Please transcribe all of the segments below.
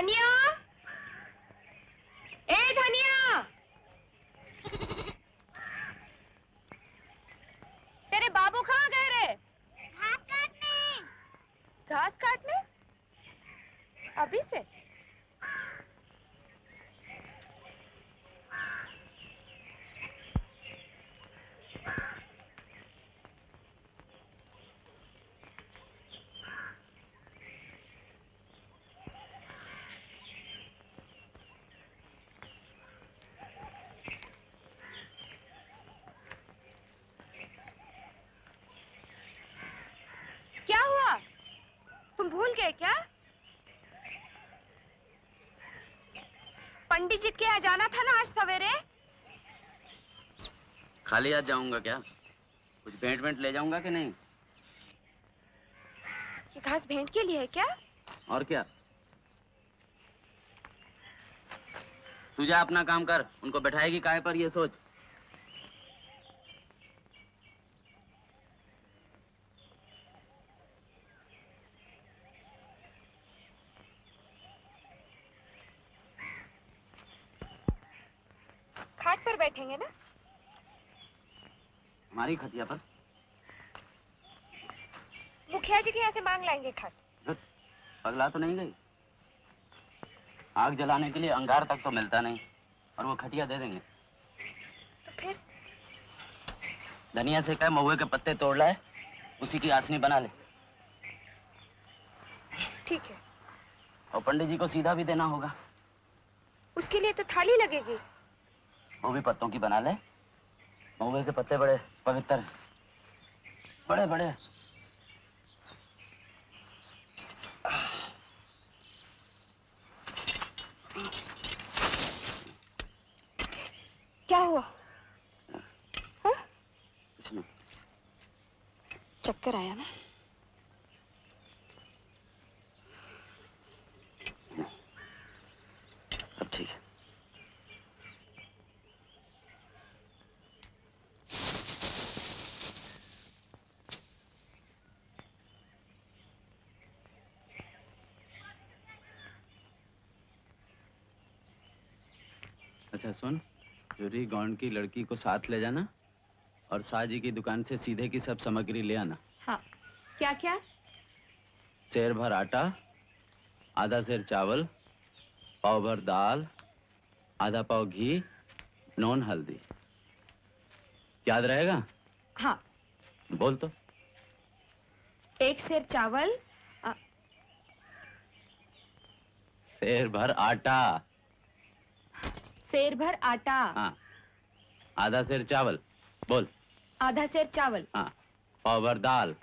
धनिया, ए धनिया, तेरे बाबू कहाँ गए रे? घास काटने। घास काटने? अभी से? क्या हुआ? तुम भूल गए क्या? पंडित जी के यहाँ जाना था ना आज सवेरे? खाली हाथ जाऊंगा क्या? कुछ भेंट वेंट ले जाऊंगा कि नहीं? ये घास भेंट के लिए है क्या? और क्या? तू जा अपना काम कर, उनको बैठाएगी काहे पर ये सोच। खाट पर बैठेंगे ना? हमारी खटिया पर? मुखिया जी के यहाँ से मांग लाएंगे खाट। पगला तो नहीं गई? आग जलाने के लिए अंगार तक तो मिलता नहीं और वो खटिया दे देंगे। तो फिर? धनिया से कह महुए के पत्ते तोड़ लाए, उसी की आसनी बना ले। ठीक है। और पंडित जी को सीधा भी देना होगा। उसके लिए तो थाली लगेगी। वो भी पत्तों की बना ले। महुए के पत्ते बड़े पवित्र हैं, बड़े बड़े। क्या हुआ? हाँ? कुछ नहीं। चक्कर आया ना? अब ठीक है। अच्छा सुन, चोरी गौंड की लड़की को साथ ले जाना और साजी की दुकान से सीधे की सब सामग्री ले आना। हाँ। क्या क्या? सेर भर आटा, आधा सेर चावल, पाव भर दाल, आधा पाव घी, नून हल्दी। याद रहेगा? हाँ। बोल तो। 1 सेर चावल, सेर भर आटा। सेर भर आटा। हाँ। आधा सेर चावल। बोल। आधा सेर चावल। हाँ। पाव भर दाल।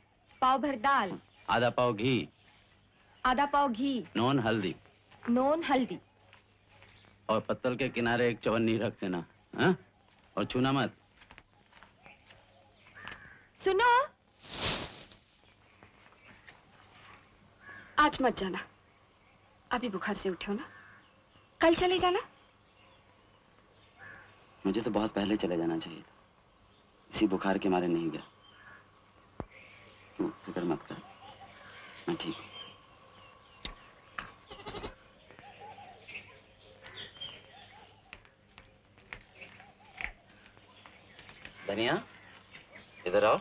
पाव भर दाल। आधा पाव घी। आधा पाव घी। नून हल्दी। नून हल्दी। और पत्तल के किनारे एक चवन्नी रख देना, हाँ? और छूना मत। सुनो, आज मत जाना। अभी बुखार से उठे हो ना, कल चले जाना। मुझे तो बहुत पहले चले जाना चाहिए था, इसी बुखार के मारे नहीं गया। तू फिक्र मत कर, मैं ठीक हूँ। धनिया, इधर आओ।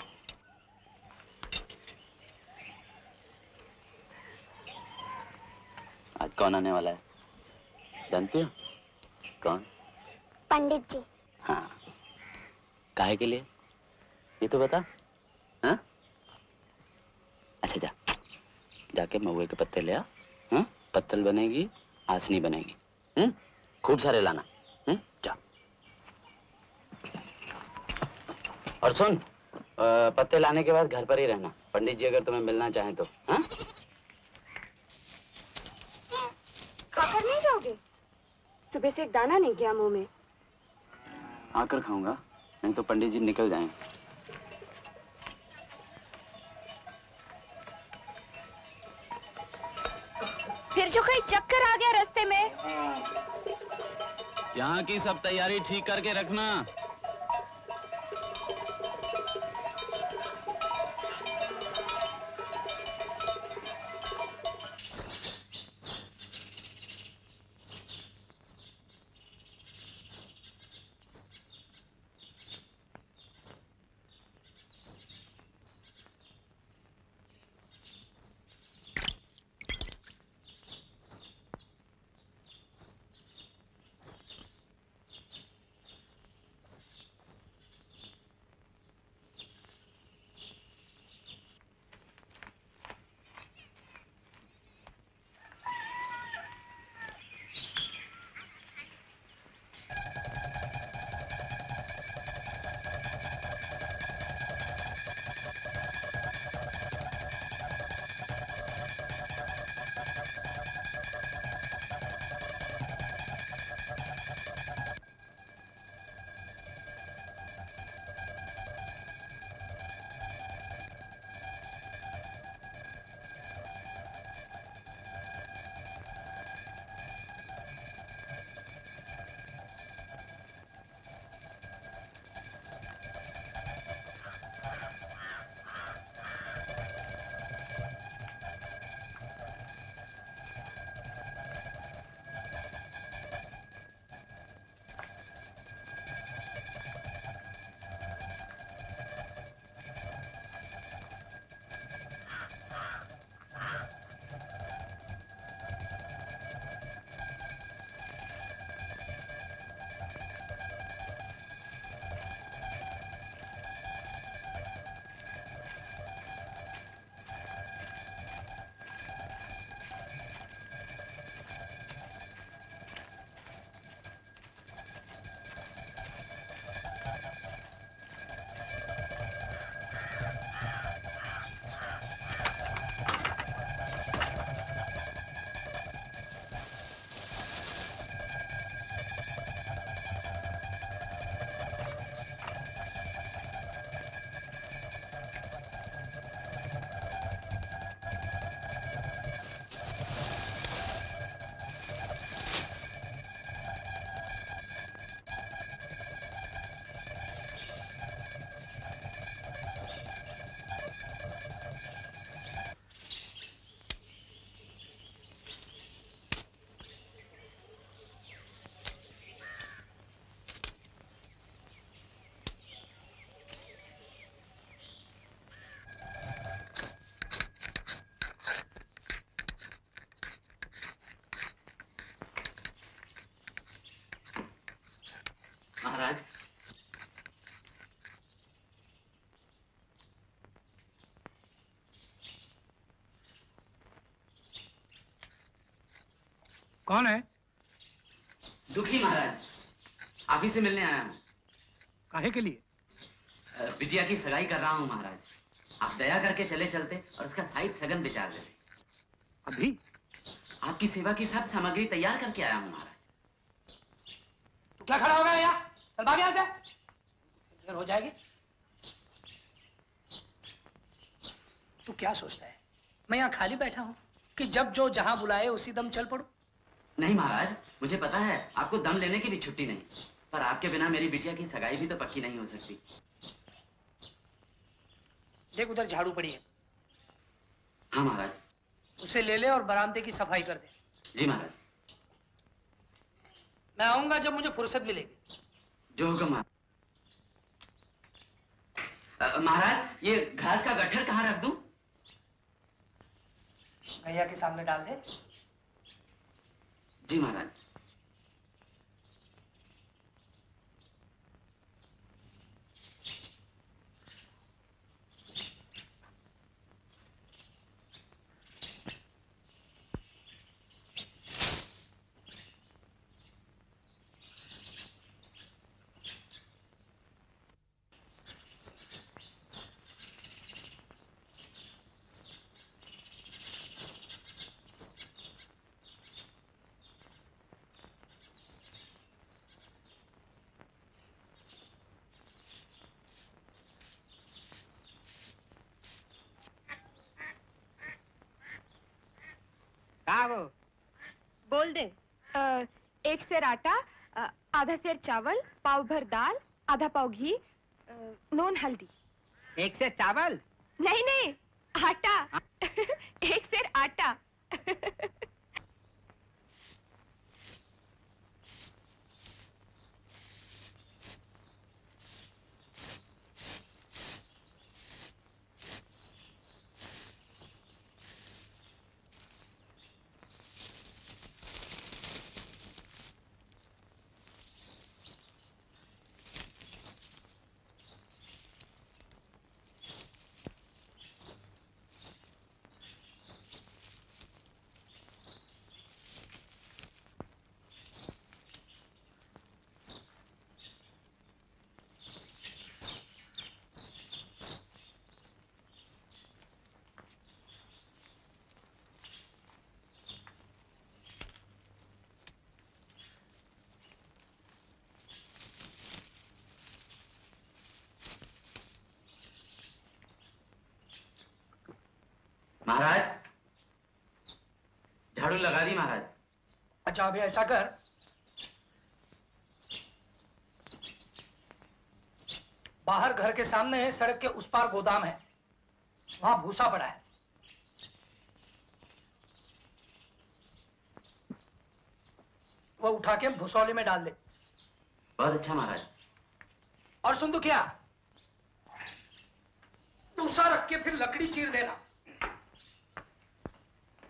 आज कौन आने वाला है जानती हो? कौन? पंडित जी। हाँ। काहे के लिए ये तो बता। हाँ? अच्छा जा, जाके महुए के पत्ते ले आ। हाँ? पत्तल बनेगी, आसनी बनेगी। खूब सारे लाना। जा। और सुन, पत्ते लाने के बाद घर पर ही रहना। पंडित जी अगर तुम्हें मिलना चाहें तो। हाँ? खाकर नहीं जाओगे? सुबह से एक दाना नहीं गया मुंह में। आकर खाऊंगा, नहीं तो पंडित जी निकल जाएंगे। फिर जो कहीं चक्कर आ गया रास्ते में। यहाँ की सब तैयारी ठीक करके रखना। कौन है? दुखी महाराज, आप ही से मिलने आया हूँ। काहे के लिए? बिटिया की सगाई कर रहा हूँ महाराज। आप दया करके चले चलते और उसका साइड सगन विचार देते। अभी? आपकी सेवा की सब सामग्री तैयार करके आया हूँ महाराज। तू क्या खड़ा होगा यहाँ? चल भाग यहाँ से। देर हो जाएगी। तू क्या सोचता है? मैं यहाँ खाली बैठा हूँ कि जब जो जहाँ बुलाए उसी दम चल पड़ू? नहीं महाराज, मुझे पता है आपको दम लेने की भी छुट्टी नहीं, पर आपके बिना मेरी बिटिया की सगाई भी तो पक्की नहीं हो सकती। देख उधर झाड़ू पड़ी है। हाँ महाराज। उसे ले ले और बरामदे की सफाई कर दे। जी महाराज। मैं आऊंगा जब मुझे फुर्सत मिलेगी। जो हुक्म महाराज। महाराज, ये घास का गट्ठर कहाँ रख दूं? भैया के सामने डाल दे। जी महाराज। वो बोल दे। एक सेर आटा, आधा सेर चावल, पाव भर दाल, आधा पाव घी, नून हल्दी। एक से चावल? नहीं नहीं, आटा। एक सेर आटा। महाराज, झाड़ू लगा दी महाराज। अच्छा अभी ऐसा कर, बाहर घर के सामने सड़क के उस पार गोदाम है, वहां भूसा पड़ा है। वो उठा के भूसौले में डाल दे। बहुत अच्छा महाराज। और सुन तो क्या, भूसा रख के फिर लकड़ी चीर देना।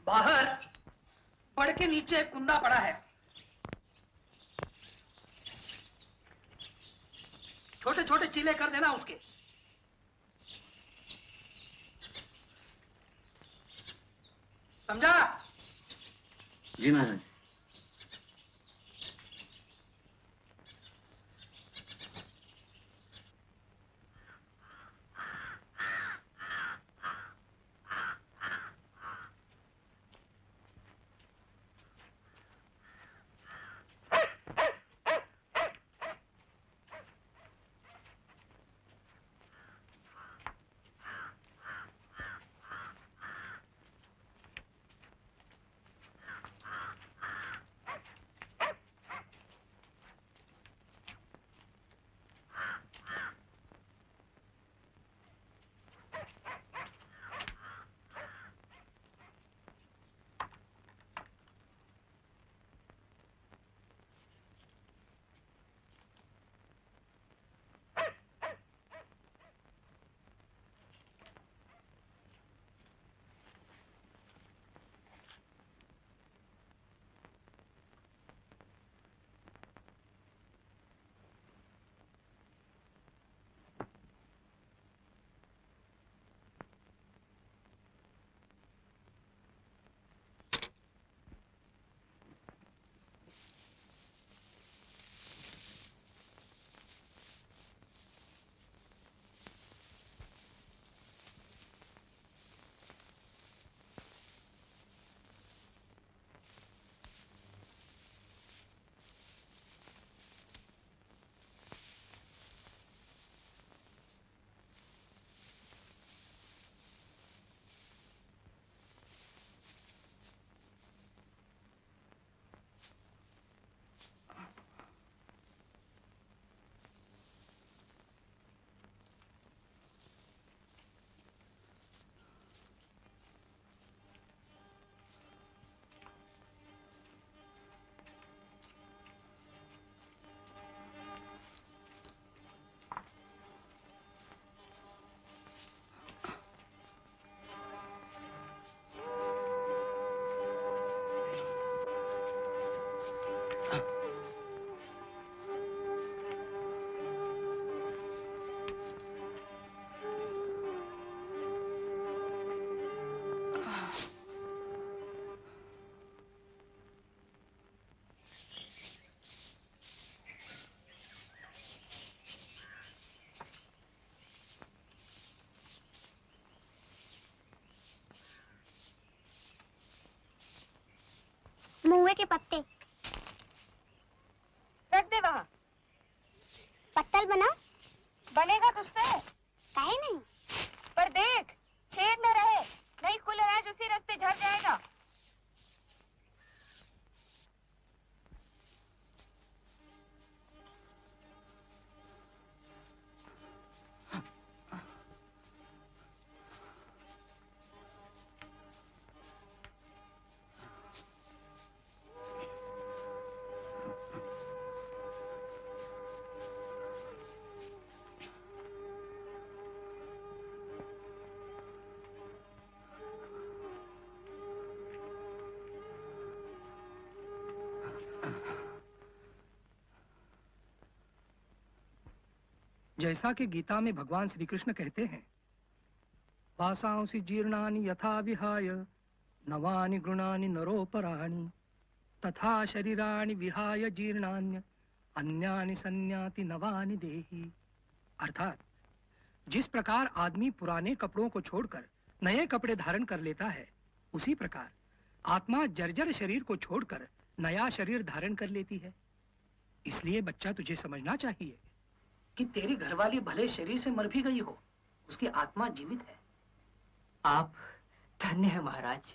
बाहर बड़ के नीचे एक कुंदा पड़ा है, छोटे छोटे चीले कर देना उसके। समझा? जी महाराज। महुए के पत्ते। रख दे वहाँ। पत्तल बना। बनेगा तुझसे? काहे नहीं? पर देख, छेद न रहे, नहीं खुले अनाज उसी रास्ते झड़ जाएगा। जैसा कि गीता में भगवान श्री कृष्ण कहते हैं, वासांसि जीर्णानि यथा विहाय नवानि गृणानि नरोपराणि तथा शरीराणि विहाय जीर्णान्य अन्यानि संयाति नवानि देहि। अर्थात जिस प्रकार आदमी पुराने कपड़ों को छोड़कर नए कपड़े धारण कर लेता है, उसी प्रकार आत्मा जर्जर शरीर को छोड़कर नया शरीर धारण कर लेती है। इसलिए बच्चा, तुझे समझना चाहिए कि तेरी घरवाली भले शरीर से मर भी गई हो, उसकी आत्मा जीवित है। आप धन्य है महाराज,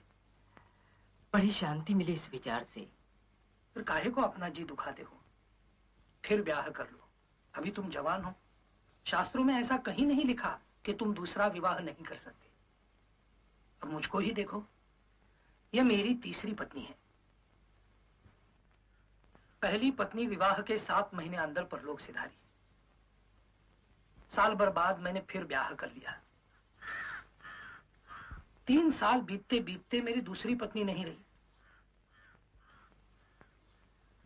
बड़ी शांति मिली इस विचार से। फिर काहे को अपना जी दुखाते हो? फिर ब्याह कर लो, अभी तुम जवान हो। शास्त्रों में ऐसा कहीं नहीं लिखा कि तुम दूसरा विवाह नहीं कर सकते। अब मुझको ही देखो, यह मेरी तीसरी पत्नी है। पहली पत्नी विवाह के 7 महीने अंदर परलोक सिधारी। साल भर बाद मैंने फिर ब्याह कर लिया। 3 साल बीतते बीतते मेरी दूसरी पत्नी नहीं रही।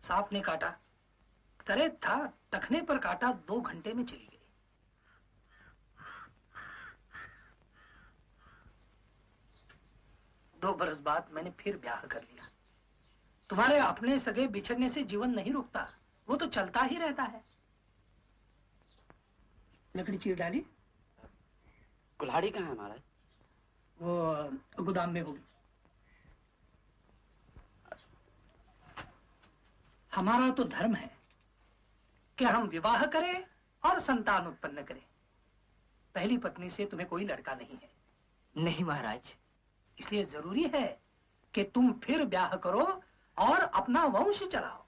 सांप ने काटा, तरे था टखने पर काटा, 2 घंटे में चली गई। दो बरस बाद मैंने फिर ब्याह कर लिया। तुम्हारे अपने सगे बिछड़ने से जीवन नहीं रुकता, वो तो चलता ही रहता है। लकड़ी चीर डाली? कुल्हाड़ी कहाँ है महाराज? वो गोदाम में होगी। हमारा तो धर्म है कि हम विवाह करें और संतान उत्पन्न करें। पहली पत्नी से तुम्हें कोई लड़का नहीं है। नहीं महाराज। इसलिए जरूरी है कि तुम फिर ब्याह करो और अपना वंश चलाओ।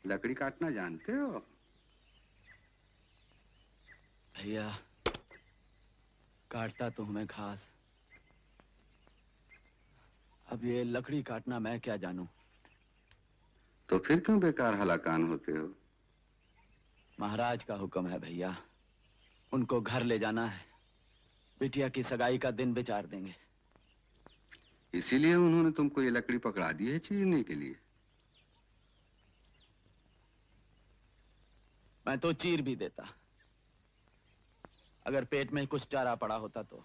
लकड़ी काटना जानते हो? भैया काटता तो हूं मैं घास, अब ये लकड़ी काटना मैं क्या जानूं। तो फिर क्यों बेकार हलाकान होते हो? महाराज का हुक्म है भैया, उनको घर ले जाना है, बिटिया की सगाई का दिन विचार देंगे। इसीलिए उन्होंने तुमको ये लकड़ी पकड़ा दी है चीरने के लिए? मैं तो चीर भी देता, अगर पेट में कुछ चारा पड़ा होता तो।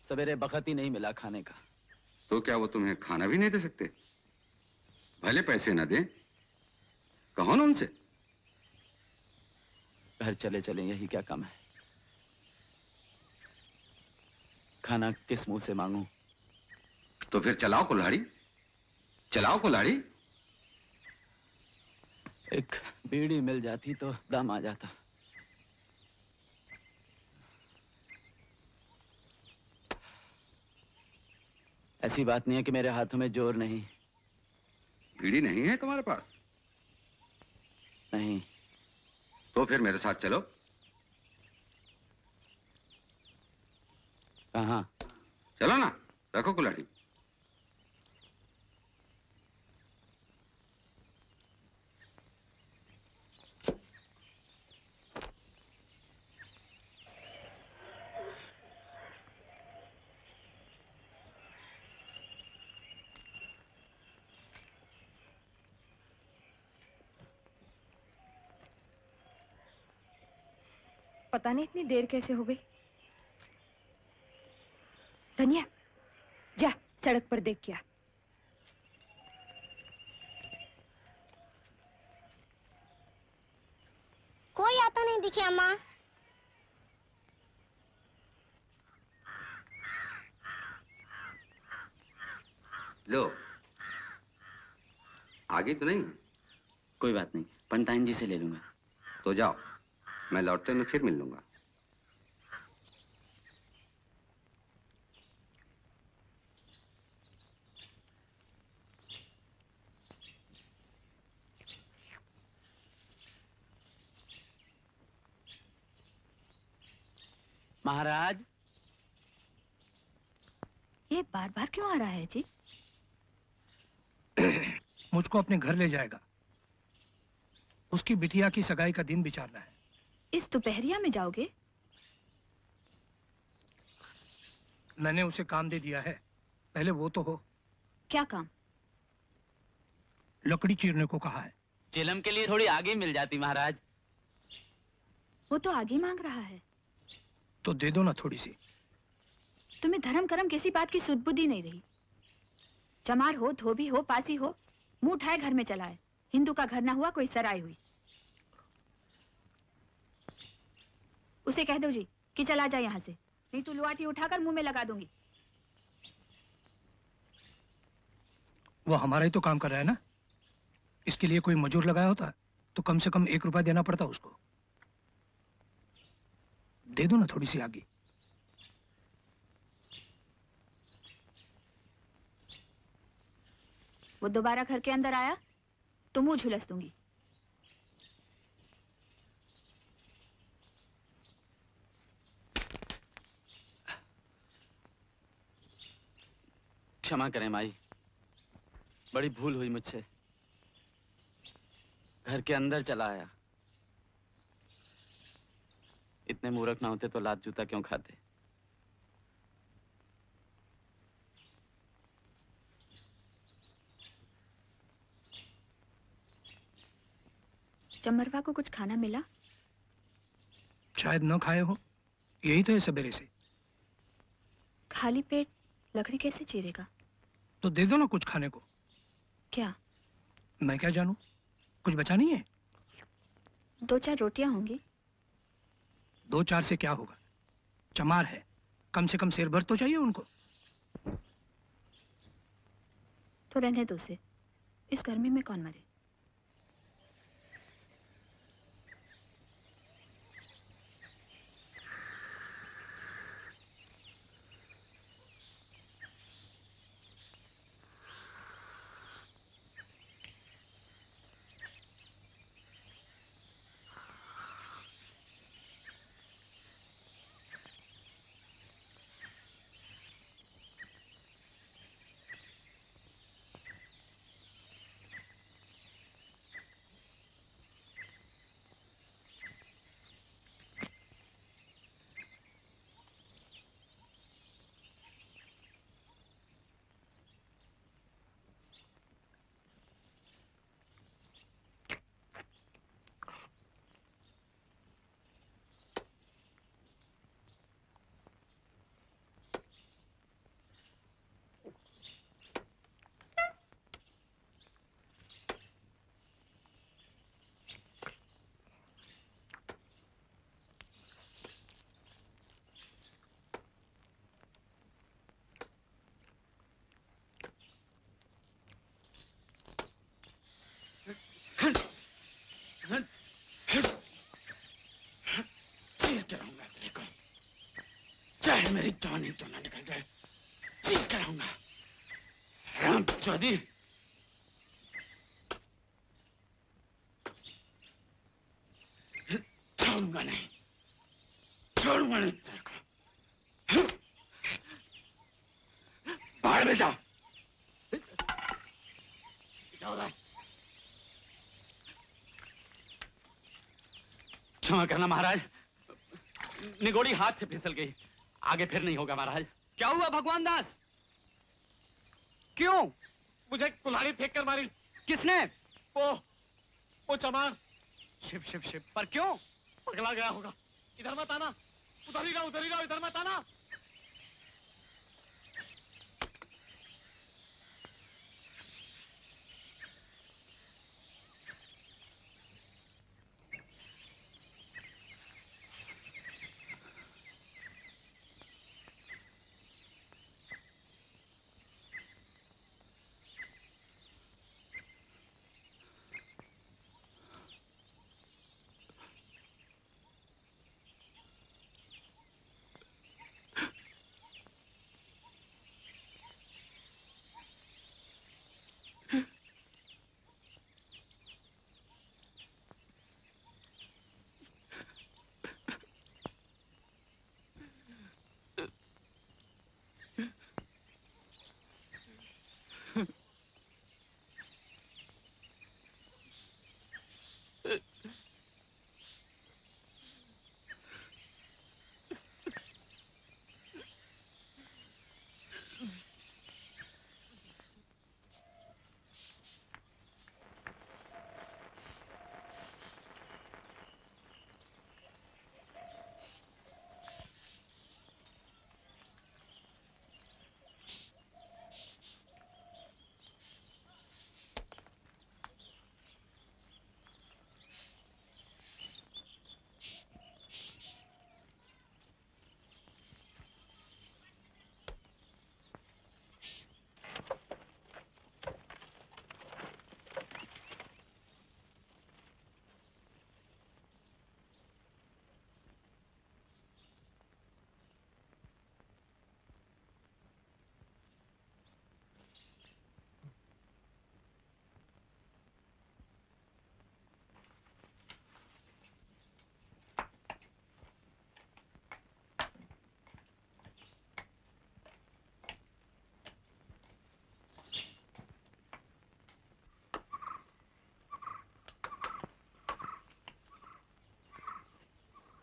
सवेरे बखत ही नहीं मिला खाने का। तो क्या वो तुम्हें खाना भी नहीं दे सकते? भले पैसे न दें, कहो ना उनसे। घर चले चले यही क्या कम है। खाना किस मुंह से मांगूं? तो फिर चलाओ कुल्हाड़ी, चलाओ कुल्हाड़ी। एक बीड़ी मिल जाती तो दम आ जाता। ऐसी बात नहीं है कि मेरे हाथों में जोर नहीं। बीड़ी नहीं है तुम्हारे पास? नहीं। तो फिर मेरे साथ चलो। कहाँ? चलो ना, रखो कुल्हाड़ी। पता नहीं इतनी देर कैसे हो गई। धनिया, जा सड़क पर देख क्या। कोई आता नहीं दिखे अम्मा। लो, आगे तो नहीं? कोई बात नहीं, पंताइन जी से ले लूंगा। तो जाओ, मैं लौटते में फिर मिल लूंगा। महाराज, ये बार बार क्यों आ रहा है जी? मुझको अपने घर ले जाएगा। उसकी बिटिया की सगाई का दिन विचारना है। इस दोपहरिया में जाओगे? मैंने उसे काम दे दिया है, पहले वो तो हो। क्या काम? लकड़ी चीरने को कहा है। चिलम के लिए थोड़ी आगे मिल जाती महाराज। वो तो आगे मांग रहा है। तो दे दो ना थोड़ी सी। तुम्हें धर्म कर्म किसी बात की सुध बुद्धि नहीं रही। चमार हो, धोबी हो, पासी हो, मुंह उठाए घर में चला है। हिंदू का घर ना हुआ कोई सराय हुई। उसे कह दो जी कि चला जाए यहाँ से, नहीं तो लुआटी उठाकर मुंह में लगा दूंगी। वो हमारा ही तो काम कर रहा है ना। इसके लिए कोई मजूर लगाया होता तो कम से कम 1 रुपया देना पड़ता उसको। दे दो ना थोड़ी सी आगे। वो दोबारा घर के अंदर आया तो मुंह झुलस दूंगी। क्षमा करें माई, बड़ी भूल हुई मुझसे। घर के अंदर चला आया। इतने मूर्ख ना होते तो लात जूता क्यों खाते। चमरवा को कुछ खाना मिला? शायद न खाए हो, यही तो है सवेरे से। खाली पेट लकड़ी कैसे चीरेगा? तो दे दो ना कुछ खाने को। क्या? मैं क्या जानूं, कुछ बचा नहीं है? 2-4 रोटियां होंगी। 2-4 से क्या होगा, चमार है, कम से कम शेर भर तो चाहिए उनको। तो रहने दो उसे, इस गर्मी में कौन मरे। मेरी जान ही क्यों ना निकल जाए, चीख कराऊंगा। राम चौधरी, छोड़ूंगा नहीं, छोड़ूंगा नहीं तेरे को। बाहर में जा। क्या हो रहा है? क्षमा करना महाराज, निगोड़ी हाथ से फिसल गई, आगे फिर नहीं होगा महाराज। क्या हुआ भगवान दास? क्यों? मुझे कुल्हाड़ी फेंक कर मारी। किसने? वो चमार। शिव शिव शिव, पर क्यों? पगला गया होगा। इधर मत आना, उधर ही रहो, इधर मत आना।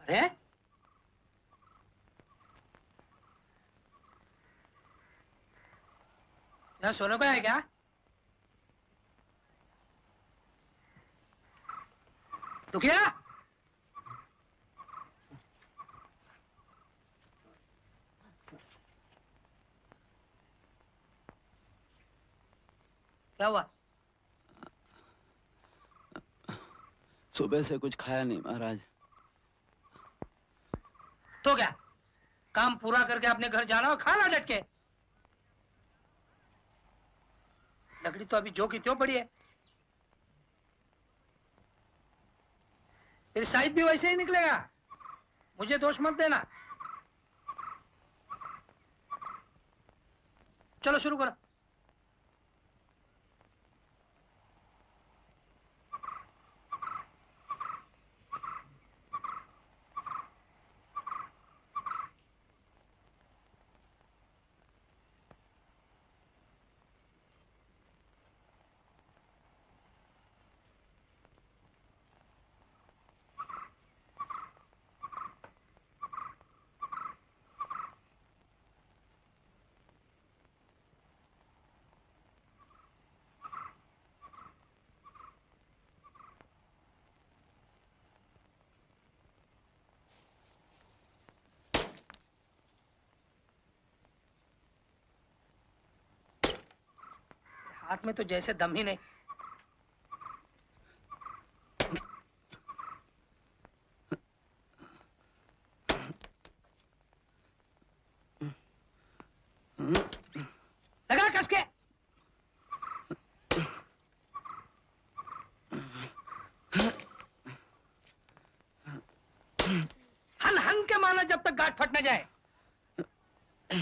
अरे यहाँ सोने को है क्या? दुखिया, क्या हुआ? सुबह से कुछ खाया नहीं महाराज। तो क्या, काम पूरा करके अपने घर जाना और खाना डट के। लकड़ी तो अभी जो की त्यों पड़ी है, फिर शायद भी वैसे ही निकलेगा। मुझे दोष मत देना। चलो शुरू करो। हाथ में तो जैसे दम ही नहीं। लगा कस के। हन हन के मारना जब तक गांठ फट न जाए। हाँ।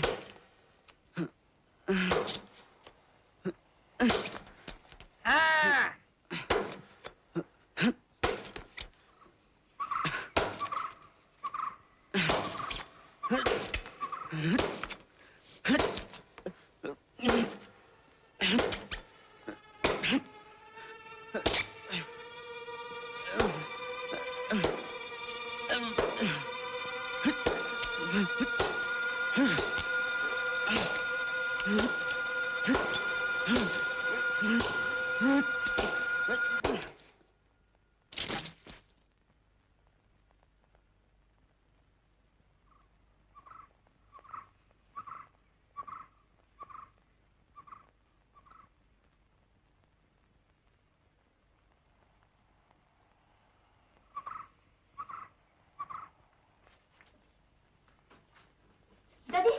दादी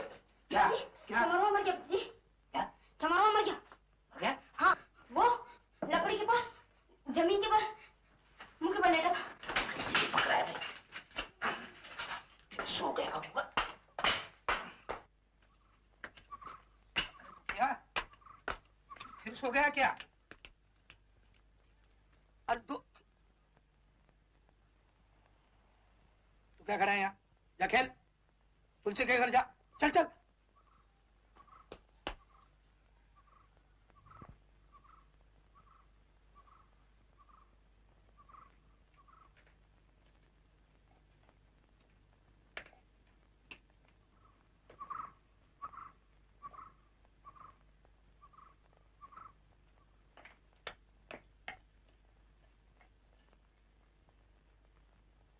क्या? दादी, क्या? चमरवा मर गया जी। क्या? चमरवा मर गया। क्या? हाँ, वो लकड़ी के पास जमीन के पर मुंह के बल लेटा था। किसी ने पकड़ा है भाई। सो गया होगा। क्या फिर सो गया क्या? अरे तू क्या खड़ा है यहाँ? जा खेल, तुलसी के घर जा, चल चल।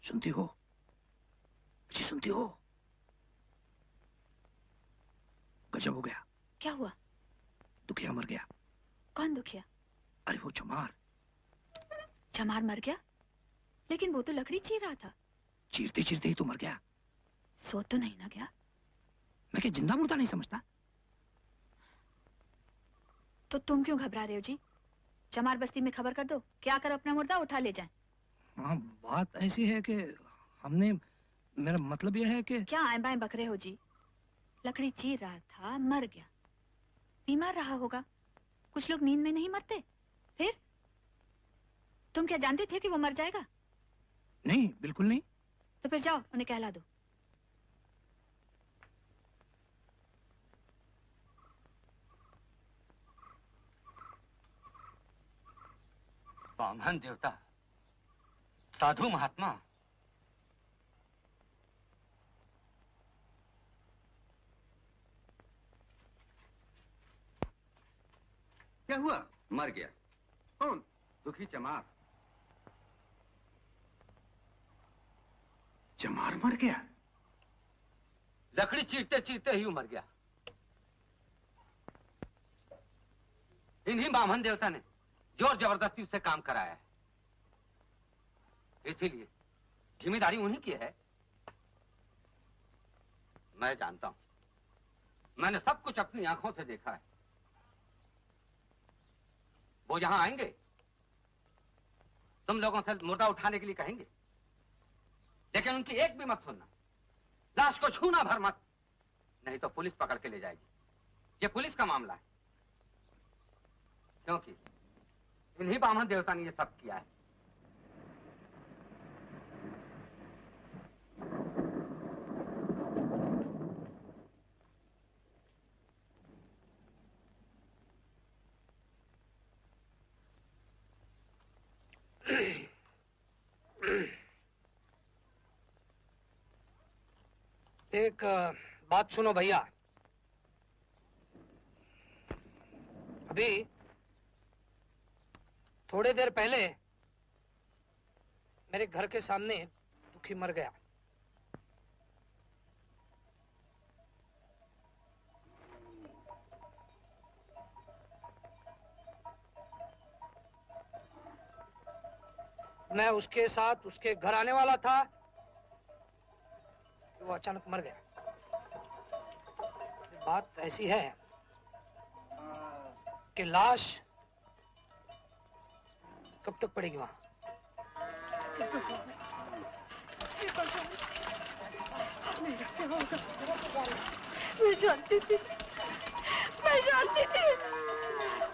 सुनती हो? जी सुनती हो? गजब हो गया। क्या हुआ? दुखिया मर गया। कौन दुखिया? अरे वो चमार। चमार मर गया? लेकिन वो तो लकड़ी चीर रहा था। चीरते चीरते ही तो मर गया। सो तो नहीं ना गया? मैं क्या जिंदा मुर्दा नहीं समझता? तो तुम क्यों घबरा रहे हो जी? चमार बस्ती में खबर कर दो, क्या कर अपना मुर्दा उठा ले जाए। हाँ, बात ऐसी है कि हमने, मेरा मतलब यह है कि क्या आए बाएं बक रहे हो जी? लकड़ी चीर रहा था, मर गया। बीमार रहा होगा। कुछ लोग नींद में नहीं मरते। फिर तुम क्या जानते थे कि वो मर जाएगा? नहीं, बिल्कुल नहीं। तो फिर जाओ उन्हें कहला दो। बामन देवता, साधु महात्मा, क्या हुआ? मर गया। कौन? दुखी चमार। चमार मर गया? लकड़ी चीरते चीरते ही मर गया। इन्हीं बामन देवता ने जोर जबरदस्ती उससे काम कराया है। इसीलिए जिम्मेदारी उन्हीं की है। मैं जानता हूं, मैंने सब कुछ अपनी आंखों से देखा है। वो यहां आएंगे, तुम लोगों से मुर्दा उठाने के लिए कहेंगे, लेकिन उनकी एक भी मत सुनना। लाश को छूना भर मत, नहीं तो पुलिस पकड़ के ले जाएगी। ये पुलिस का मामला है, क्योंकि इन्हीं बामन देवता ने ये सब किया है। एक बात सुनो भैया। अभी थोड़ी देर पहले मेरे घर के सामने दुखी मर गया। मैं उसके साथ उसके घर आने वाला था, वो अचानक मर गया। बात ऐसी है कि लाश कब तक पड़ेगी वहां? मैं जानती थी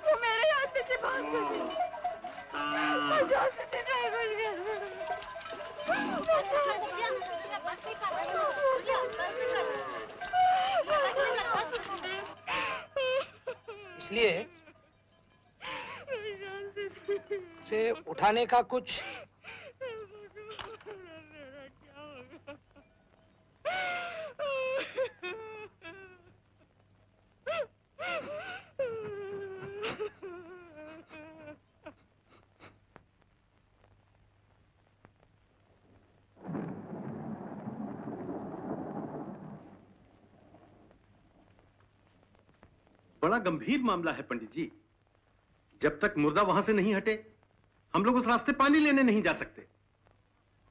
वो मेरे हाथ से बात करी। मैं जानती थी इसलिए से उठाने का कुछ बड़ा गंभीर मामला है पंडित जी। जब तक मुर्दा वहां से नहीं हटे हम लोग उस रास्ते पानी लेने नहीं जा सकते।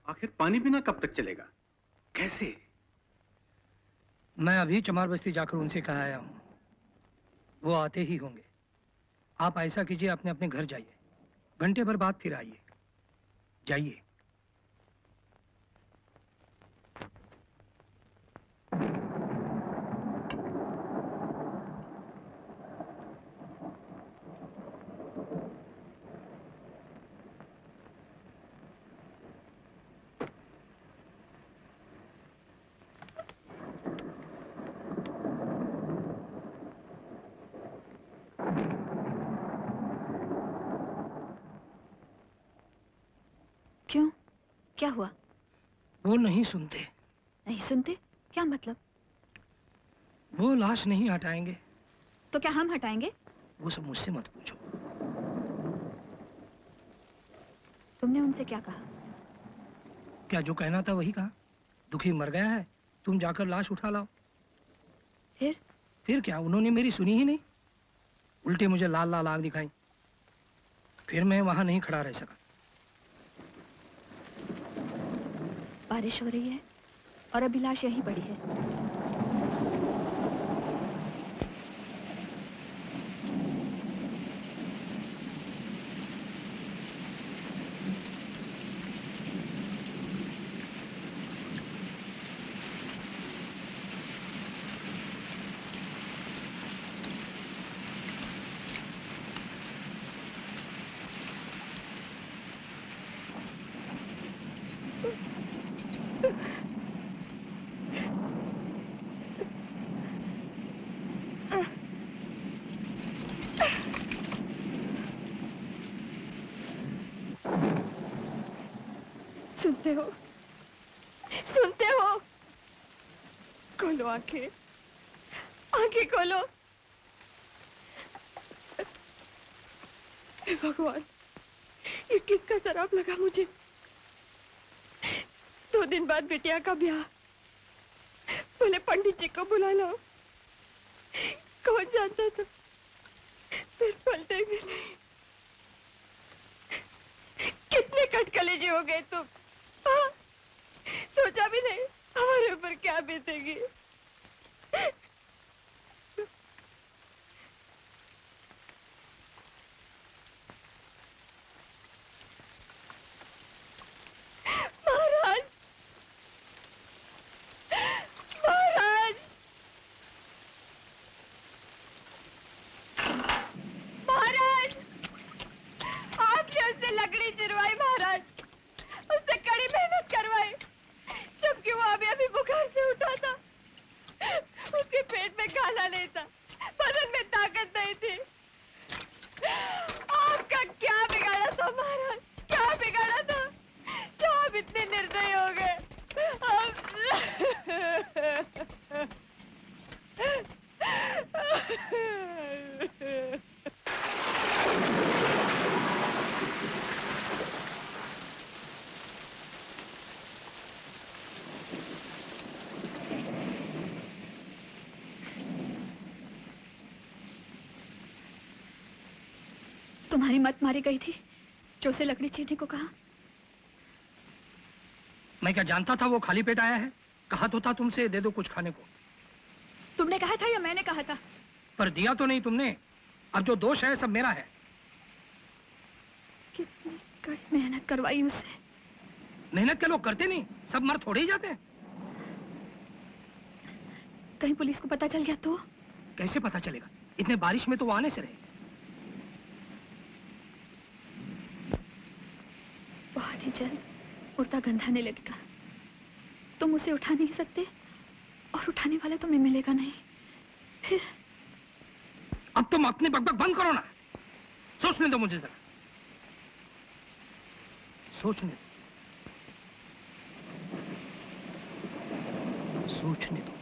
आखिर पानी बिना कब तक चलेगा, कैसे? मैं अभी चमार बस्ती जाकर उनसे कह आया हूं, वो आते ही होंगे। आप ऐसा कीजिए, अपने अपने घर जाइए, घंटे भर बाद फिर आइए। जाइए। क्यों, क्या हुआ? वो नहीं सुनते। नहीं सुनते? क्या मतलब? वो लाश नहीं हटाएंगे। तो क्या हम हटाएंगे? वो सब मुझसे मत पूछो। तुमने उनसे क्या कहा? क्या जो कहना था वही कहा। दुखी मर गया है, तुम जाकर लाश उठा लाओ। फिर क्या, उन्होंने मेरी सुनी ही नहीं, उल्टे मुझे लाल लाल आग दिखाई। फिर मैं वहां नहीं खड़ा रह सका। बारिश हो रही है और अभी लाश यहीं पड़ी है। सुनते हो? खोलो आंखें, आंखें खोलो। हे भगवान, ये किसका शराब लगा मुझे? 2 दिन बाद बिटिया का ब्याह, बोले पंडित जी को बुला लो। कौन जानता था फिर पलटेंगे नहीं। कितने कटकलेजे हो गए तुम। हाँ? सोचा भी नहीं हमारे ऊपर क्या बीतेगी। महाराज, महाराज, महाराज, आपने उससे लकड़ी चिरवाई महाराज, उससे कड़ी मेहनत करवाई, जबकि वो अभी बुखार से उठा था। उसके पेट में खाना नहीं था, बदन में ताकत नहीं थी। आपका क्या बिगाड़ा था महाराज, क्या बिगाड़ा था जो आप इतने निर्दयी हो गए? तुम्हारी मत मारी गई थी जो उसे लकड़ी चीरने को कहा। मैं क्या जानता था वो खाली पेट आया है? कहा तो था तुमसे दे दो कुछ खाने को। तुमने कहा था या मैंने कहा था? पर दिया तो नहीं तुमने। अब जो दोष है सब मेरा है। कितनी कड़ी मेहनत करवाई उससे। मेहनत के लोग करते नहीं, सब मर थोड़े ही जाते हैं। कहीं पुलिस को पता चल गया तो? कैसे पता चलेगा? इतने बारिश में तो वो आने से रहे। बहुत ही जल्द मुर्दा गंधाने लगेगा। तुम उसे उठा नहीं सकते और उठाने वाला तुम्हें मिलेगा नहीं। फिर अब तुम अपनी बकबक बंद करो ना। सोचने दो मुझे जरा, सोचने दो, सोचने दो।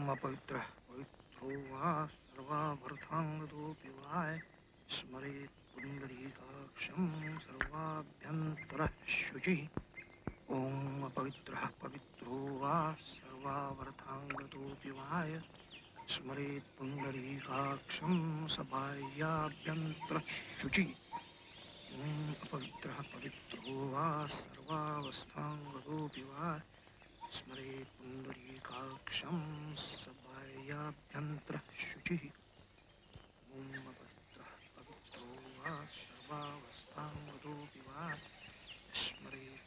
अपवित्रः पवित्रो वा सर्वाभरताङ्गतोऽपि वा स्मरेत् पुण्डरीकाक्षं सर्वाभ्यन्तरः शुचिः। ॐ अपवित्रः पवित्रो वा सर्वाभरताङ्गतोऽपि वा स्मरेत् पुण्डरीकाक्षं सबाह्याभ्यन्तरः शुचिः। ॐ अपवित्रः पवित्रो वा सर्वावस्थाङ्गतोऽपि वा स्मरेत् पुण्डरीकाक्षं सबाह्याभ्यन्तरः शुचिः। ॐ अपवित्रः पवित्रो वा सर्वावस्थाङ्गतोऽपि वा स्मरेत्